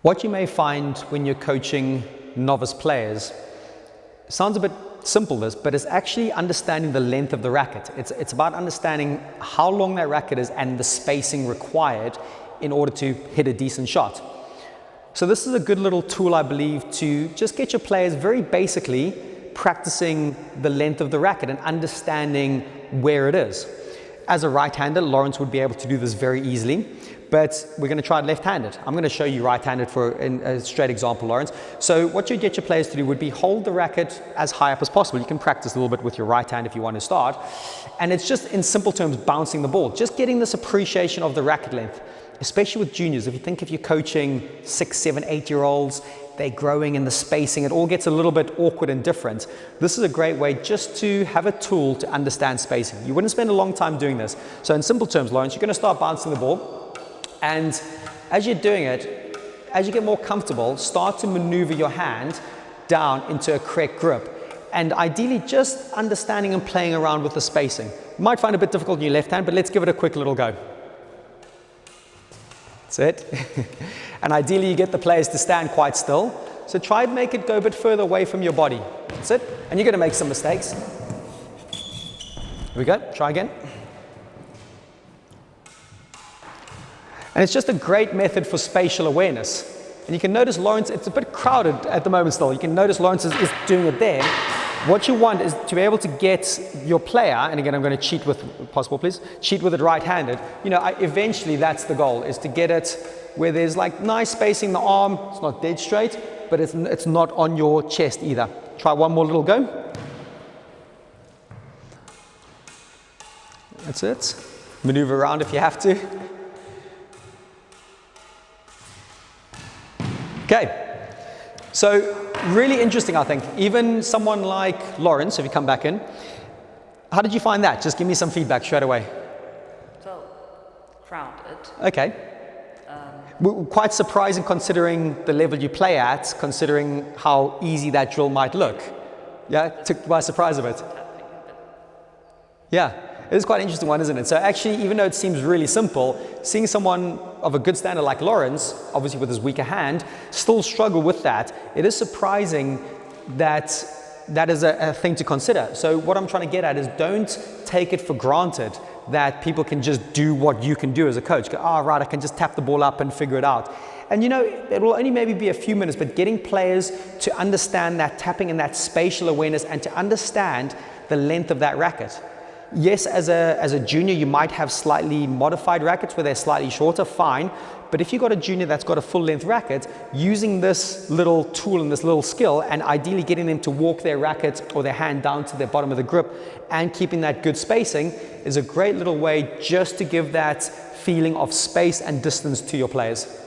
What you may find when you're coaching novice players sounds a bit simple, this, but it's actually understanding the length of the racket. It's about understanding how long that racket is and the spacing required in order to hit a decent shot. So this is a good little tool, I believe, to just get your players very basically practicing the length of the racket and understanding where it is. As a right-hander, Lawrence would be able to do this very easily, but we're going to try it left-handed. I'm going to show you right-handed for a straight example, Lawrence. So what you get your players to do would be hold the racket as high up as possible. You can practice a little bit with your right hand if you want to start. And it's just, in simple terms, bouncing the ball. Just getting this appreciation of the racket length, especially with juniors. If you're coaching 6, 7, 8-year-olds, they're growing in the spacing, it all gets a little bit awkward and different. This is a great way just to have a tool to understand spacing. You wouldn't spend a long time doing this. So in simple terms, Lawrence, you're going to start bouncing the ball. And as you're doing it, as you get more comfortable, start to maneuver your hand down into a correct grip. And ideally, just understanding and playing around with the spacing. You might find it a bit difficult in your left hand, but let's give it a quick little go. That's it. And ideally, you get the players to stand quite still. So try and make it go a bit further away from your body. That's it. And you're going to make some mistakes. Here we go. Try again. And it's just a great method for spatial awareness. And you can notice Lawrence, it's a bit crowded at the moment still. You can notice Lawrence is doing it there. What you want is to be able to get your player, and again, I'm going to cheat with, possible please, cheat with it right-handed. Eventually that's the goal, is to get it where there's like nice spacing in the arm. It's not dead straight, but it's not on your chest either. Try one more little go. That's it. Maneuver around if you have to. Okay, so really interesting, I think. Even someone like Lawrence, if you come back in, how did you find that? Just give me some feedback straight away. So, crowded. Okay. Quite surprising considering the level you play at, considering how easy that drill might look. Yeah, took by surprise a bit. Yeah. It is quite an interesting one, isn't it? So actually, even though it seems really simple, seeing someone of a good standard like Lawrence, obviously with his weaker hand, still struggle with that, it is surprising that that is a thing to consider. So what I'm trying to get at is don't take it for granted that people can just do what you can do as a coach. Go, oh, right, I can just tap the ball up and figure it out. And it will only maybe be a few minutes, but getting players to understand that tapping and that spatial awareness and to understand the length of that racket. Yes, as a junior, you might have slightly modified rackets where they're slightly shorter, fine. But if you've got a junior that's got a full length racket, using this little tool and this little skill and ideally getting them to walk their racket or their hand down to the bottom of the grip and keeping that good spacing is a great little way just to give that feeling of space and distance to your players.